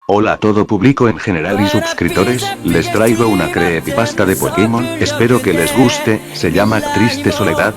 Hola a todo público en general y suscriptores, les traigo una creepypasta de Pokémon, espero que les guste, se llama Triste Soledad.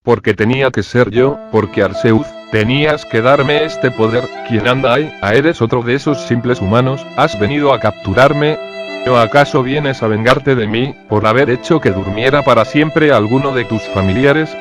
Porque tenía que ser yo, porque Arceus, tenías que darme este poder. ¿Quién anda ahí? ¿Eres otro de esos simples humanos? ¿Has venido a capturarme? ¿O acaso vienes a vengarte de mí, por haber hecho que durmiera para siempre a alguno de tus familiares?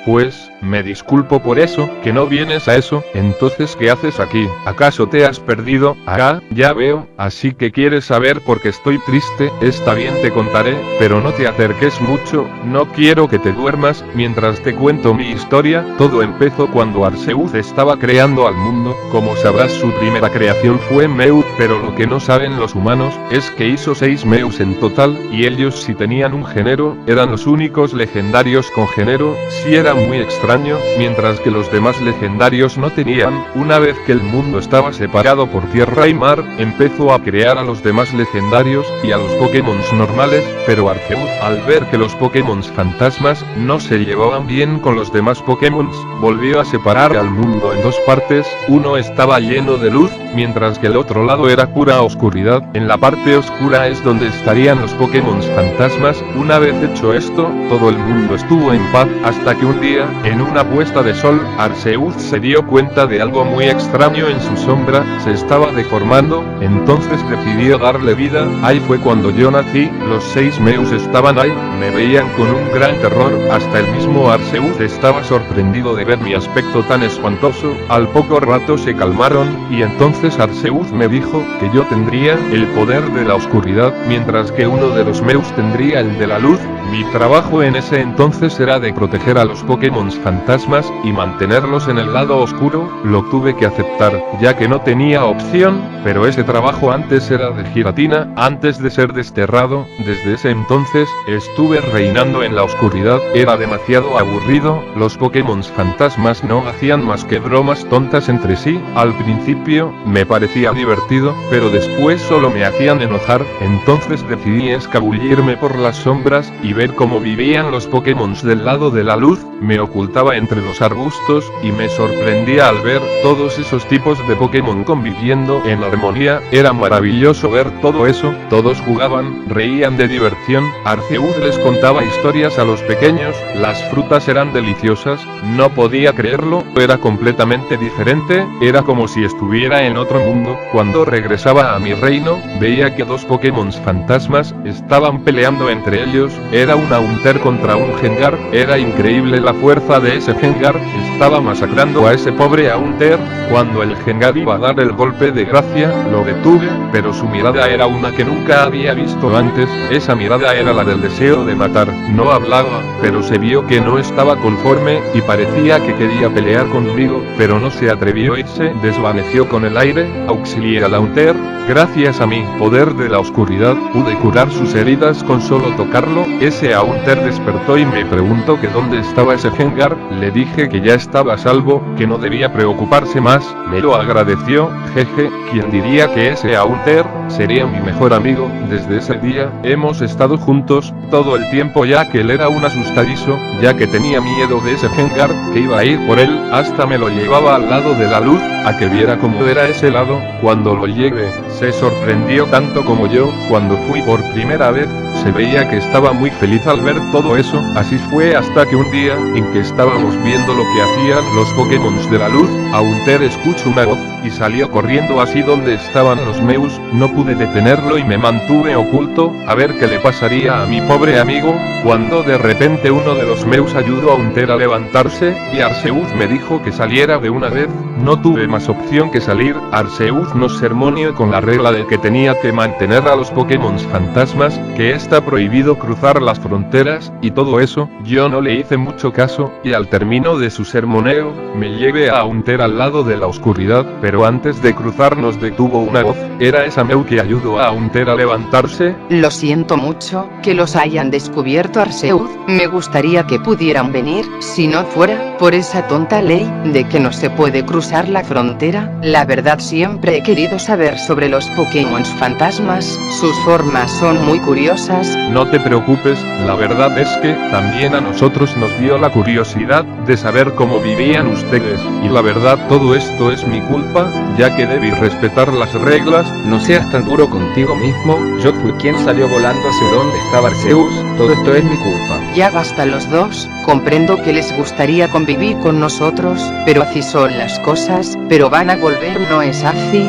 Pues, me disculpo por eso, que no vienes a eso. Entonces, ¿qué haces aquí? ¿Acaso te has perdido? Ah, ya veo, así que quieres saber por qué estoy triste. Está bien, te contaré, pero no te acerques mucho, no quiero que te duermas, mientras te cuento mi historia. Todo empezó cuando Arceus estaba creando al mundo. Como sabrás, su primera creación fue Mew, pero lo que no saben los humanos, es que hizo 6 Mews en total, y ellos si tenían un género, eran los únicos legendarios con género. Si era muy extraño, mientras que los demás legendarios no tenían. Una vez que el mundo estaba separado por tierra y mar, empezó a crear a los demás legendarios, y a los Pokémon normales, pero Arceus, al ver que los Pokémon fantasmas no se llevaban bien con los demás Pokémon, volvió a separar al mundo en dos partes. Uno estaba lleno de luz, mientras que el otro lado era pura oscuridad. En la parte oscura es donde estarían los Pokémon fantasmas. Una vez hecho esto, todo el mundo estuvo en paz, hasta que un día, en una puesta de sol, Arceus se dio cuenta de algo muy extraño en su sombra, se estaba deformando, entonces decidió darle vida. Ahí fue cuando yo nací, los 6 Mews estaban ahí, me veían con un gran terror, hasta el mismo Arceus estaba sorprendido de ver mi aspecto tan espantoso. Al poco rato se calmaron, y entonces Arceus me dijo que yo tendría el poder de la oscuridad, mientras que uno de los Mews tendría el de la luz. Mi trabajo en ese entonces era de proteger a los Pokémon fantasmas, y mantenerlos en el lado oscuro. Lo tuve que aceptar, ya que no tenía opción, pero ese trabajo antes era de Giratina, antes de ser desterrado. Desde ese entonces, estuve reinando en la oscuridad, era demasiado aburrido, los Pokémon fantasmas no hacían más que bromas tontas entre sí. Al principio, me parecía divertido, pero después solo me hacían enojar, entonces decidí escabullirme por las sombras, y ver cómo vivían los Pokémon del lado de la luz. Me ocultaba entre los arbustos, y me sorprendía al ver todos esos tipos de Pokémon conviviendo en armonía. Era maravilloso ver todo eso, todos jugaban, reían de diversión. Arceus les contaba historias a los pequeños, las frutas eran deliciosas, no podía creerlo, era completamente diferente, era como si estuviera en otro mundo. Cuando regresaba a mi reino, veía que dos Pokémon fantasmas estaban peleando entre ellos, era un Haunter contra un Gengar, era increíble la fuerza de ese Gengar, estaba masacrando a ese pobre Haunter. Cuando el Gengar iba a dar el golpe de gracia, lo detuve, pero su mirada era una que nunca había visto antes, esa mirada era la del deseo de matar. No hablaba, pero se vio que no estaba conforme, y parecía que quería pelear conmigo, pero no se atrevió y se desvaneció con el aire. Auxilié al Haunter, gracias a mi poder de la oscuridad, pude curar sus heridas con solo tocarlo. Ese Haunter despertó y me preguntó que dónde estaba ese Gengar, le dije que ya estaba a salvo, que no debía preocuparse más, me lo agradeció, jeje. ¿Quién diría que ese Haunter sería mi mejor amigo? Desde ese día, hemos estado juntos, todo el tiempo, ya que él era un asustadizo, ya que tenía miedo de ese Gengar, que iba a ir por él, hasta me lo llevaba al lado de la luz, a que viera cómo era ese lado. Cuando lo llevé, se sorprendió tanto como yo. Cuando fui por primera vez, se veía que estaba muy feliz al ver todo eso. Así fue hasta que un día, en que estábamos viendo lo que hacían los Pokémon de la luz, Haunter escuchó una voz, y salió corriendo hacia donde estaban los Mews. No pude detenerlo y me mantuve oculto, a ver qué le pasaría a mi pobre amigo, cuando de repente uno de los Mews ayudó a Haunter a levantarse, y Arceus me dijo que saliera de una vez. No tuve más opción que salir. Arceus nos sermoneó con la regla de que tenía que mantener a los Pokémon fantasmas, que está prohibido cruzar las fronteras, y todo eso. Yo no le hice mucho caso, y al término de su sermoneo, me llevé a Haunter al lado de la oscuridad, pero antes de cruzar nos detuvo una voz. Era esa Mew que ayudó a Haunter a levantarse. Lo siento mucho, que los hayan descubierto, Arceus, me gustaría que pudieran venir, si no fuera por esa tonta ley, de que no se puede cruzar la frontera. La verdad, siempre he querido saber sobre los Pokémon fantasmas, sus formas son muy curiosas. No te preocupes, la verdad es que también a nosotros nos dio la curiosidad de saber cómo vivían ustedes, y la verdad todo esto es mi culpa. culpa, ya que debí respetar las reglas. No seas tan duro contigo mismo, yo fui quien salió volando hacia donde estaba Arceus, todo esto es mi culpa. Ya basta los dos, comprendo que les gustaría convivir con nosotros, pero así son las cosas, pero van a volver, ¿no es así?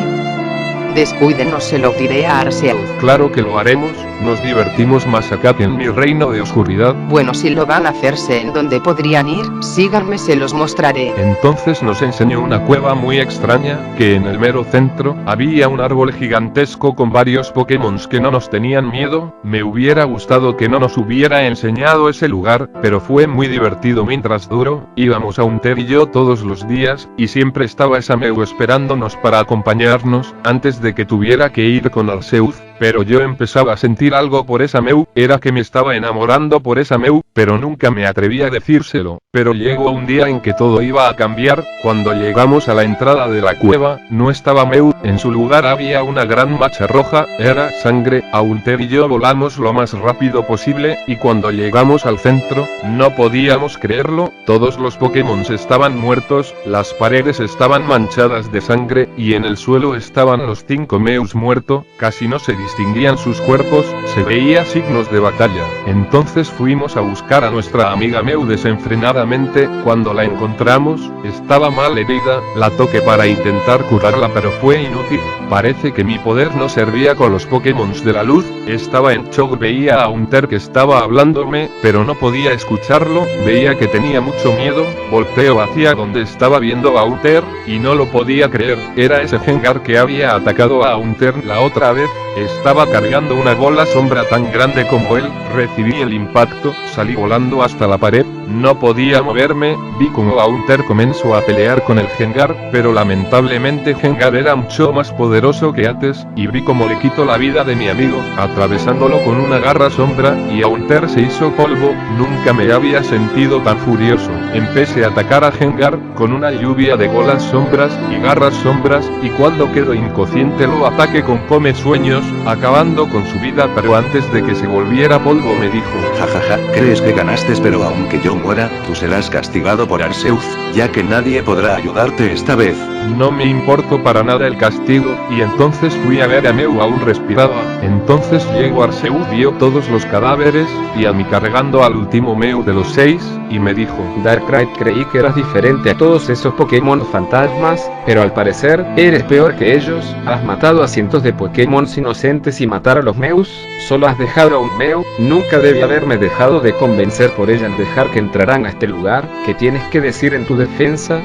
Descuiden, no se lo diré a Arceus. Claro que lo haremos, nos divertimos más acá que en mi reino de oscuridad. Bueno, si lo van a hacerse en donde podrían ir, síganme, se los mostraré. Entonces nos enseñó una cueva muy extraña, que en el mero centro, había un árbol gigantesco con varios Pokémons que no nos tenían miedo. Me hubiera gustado que no nos hubiera enseñado ese lugar, pero fue muy divertido mientras duró. Íbamos a Haunter y yo todos los días, y siempre estaba esa Mew esperándonos para acompañarnos, antes de que tuviera que ir con Arceus. Pero yo empezaba a sentir algo por esa Mew, era que me estaba enamorando por esa Mew, pero nunca me atreví a decírselo. Pero llegó un día en que todo iba a cambiar. Cuando llegamos a la entrada de la cueva, no estaba Mew, en su lugar había una gran mancha roja, era sangre. Haunter y yo volamos lo más rápido posible, y cuando llegamos al centro, no podíamos creerlo, todos los Pokémon estaban muertos, las paredes estaban manchadas de sangre, y en el suelo estaban los 5 Mews muertos, casi no se distinguían sus cuerpos, se veía signos de batalla. Entonces fuimos a buscar a nuestra amiga Mew desenfrenadamente. Cuando la encontramos, estaba mal herida, la toqué para intentar curarla pero fue inútil. Parece que mi poder no servía con los Pokémon de la luz. Estaba en shock, veía a Haunter que estaba hablándome, pero no podía escucharlo, veía que tenía mucho miedo. Volteo hacia donde estaba viendo a Haunter, y no lo podía creer, era ese Gengar que había atacado a Haunter la otra vez. Estaba cargando una bola sombra tan grande como él, recibí el impacto, salí volando hasta la pared, no podía moverme, vi como Haunter comenzó a pelear con el Gengar, pero lamentablemente Gengar era mucho más poderoso que antes, y vi como le quitó la vida de mi amigo, atravesándolo con una garra sombra, y Haunter se hizo polvo. Nunca me había sentido tan furioso. Empecé a atacar a Gengar, con una lluvia de bolas sombras, y garras sombras, y cuando quedó inconsciente lo ataqué con come sueños, acabando con su vida, pero antes de que se volviera polvo me dijo: jajaja, crees que ganaste, pero aunque yo muera, tú serás castigado por Arceus, ya que nadie podrá ayudarte esta vez. No me importó para nada el castigo, y entonces fui a ver a Mew, aún respiraba. Entonces llegó Arceus, vio todos los cadáveres, y a mí cargando al último Mew de los 6, y me dijo: Darkrai, creí que eras diferente a todos esos Pokémon fantasmas, pero al parecer, eres peor que ellos. Has matado a cientos de Pokémon inocentes y matar a los Mews, solo has dejado a un Mew. Nunca debí haberme dejado de convencer por ella al dejar que entraran a este lugar. ¿Qué tienes que decir en tu defensa?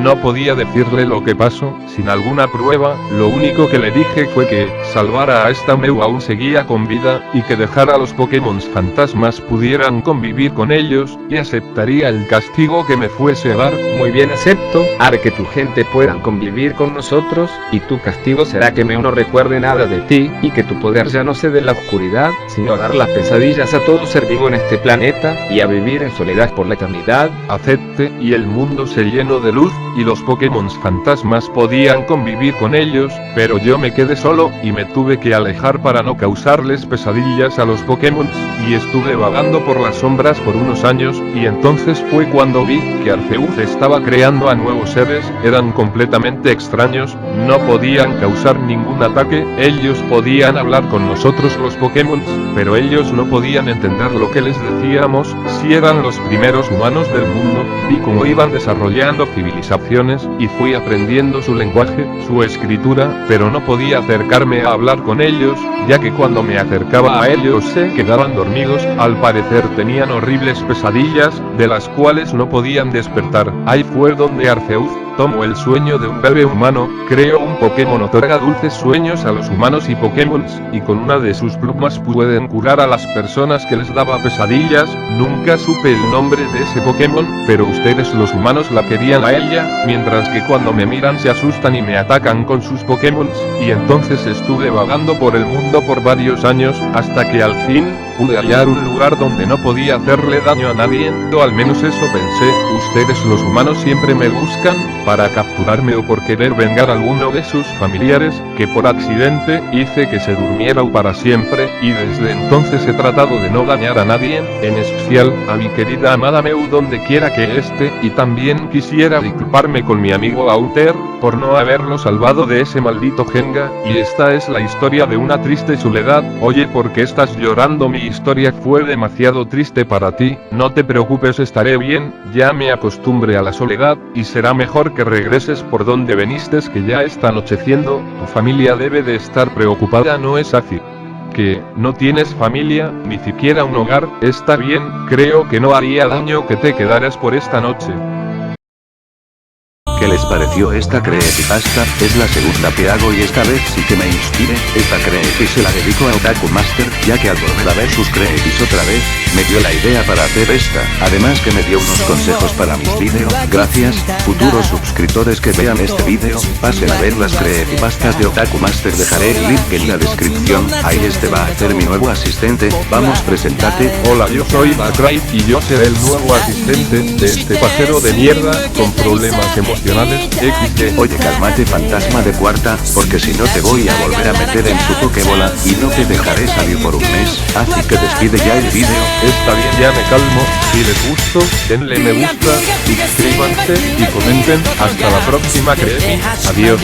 No podía decirle lo que pasó, sin alguna prueba. Lo único que le dije fue que salvara a esta Mew, aún seguía con vida, y que dejara a los Pokémon fantasmas pudieran convivir con ellos, y aceptaría el castigo que me fuese a dar. Muy bien, acepto. Haré que tu gente puedan convivir con nosotros, y tu castigo será que Mew no recuerde nada de ti, y que tu poder ya no se dé en la oscuridad, sino a dar las pesadillas a todo ser vivo en este planeta, y a vivir en soledad por la eternidad. Acepte, y el mundo se llenó de luz, y los Pokémon fantasmas podían convivir con ellos, pero yo me quedé solo, y me tuve que alejar para no causarles pesadillas a los Pokémon, y estuve vagando por las sombras por unos años, y entonces fue cuando vi que Arceus estaba creando a nuevos seres. Eran completamente extraños, no podían causar ningún ataque, ellos podían hablar con nosotros los Pokémon, pero ellos no podían entender lo que les decíamos. Si eran los primeros humanos del mundo, vi cómo iban desarrollando civilizaciones, y fui aprendiendo su lenguaje, su escritura, pero no podía acercarme a hablar con ellos, ya que cuando me acercaba a ellos se quedaban dormidos. Al parecer tenían horribles pesadillas, de las cuales no podían despertar. Ahí fue donde Arceus tomó el sueño de un bebé humano, creó un Pokémon, otorga dulces sueños a los humanos y Pokémon, y con una de sus plumas pueden curar a las personas que les daba pesadillas. Nunca supe el nombre de ese Pokémon, pero ustedes los humanos la querían a ella, mientras que cuando me miran se asustan y me atacan con sus Pokémon, y entonces estuve vagando por el mundo por varios años, hasta que al fin pude hallar un lugar donde no podía hacerle daño a nadie, o al menos eso pensé. Ustedes los humanos siempre me buscan, para capturarme o por querer vengar a alguno de sus familiares, que por accidente hice que se durmiera para siempre, y desde entonces he tratado de no dañar a nadie, en especial a mi querida amada Meu donde quiera que esté, y también quisiera disculparme con mi amigo Auter, por no haberlo salvado de ese maldito Jenga, y esta es la historia de una triste soledad. Oye, ¿por qué estás llorando? Mi historia fue demasiado triste para ti. No te preocupes, estaré bien, ya me acostumbré a la soledad, y será mejor que regreses por donde veniste, que ya está anocheciendo. Tu familia debe de estar preocupada, ¿no es así? Que no tienes familia, ni siquiera un hogar. Está bien, creo que no haría daño que te quedaras por esta noche. ¿Qué les pareció esta creepypasta? Es la segunda que hago y esta vez sí que me inspire. Esta creepy se la dedico a Otaku Master, ya que al volver a ver sus creepys otra vez, me dio la idea para hacer esta, además que me dio unos consejos para mis vídeos. Gracias, futuros suscriptores que vean este vídeo, pasen a ver las creepypastas de Otaku Master, dejaré el link en la descripción. Ahí este va a ser mi nuevo asistente. Vamos, preséntate. Hola, yo soy Backray y yo seré el nuevo asistente de este pajero de mierda con problemas emocionales. XD. Oye, cálmate, fantasma de cuarta, porque si no te voy a volver a meter en tu pokebola, y no te dejaré salir por un mes, así que despide ya el vídeo. Está bien, ya me calmo. Si les gustó, denle me gusta, suscríbanse y comenten. Hasta la próxima creepy. Adiós.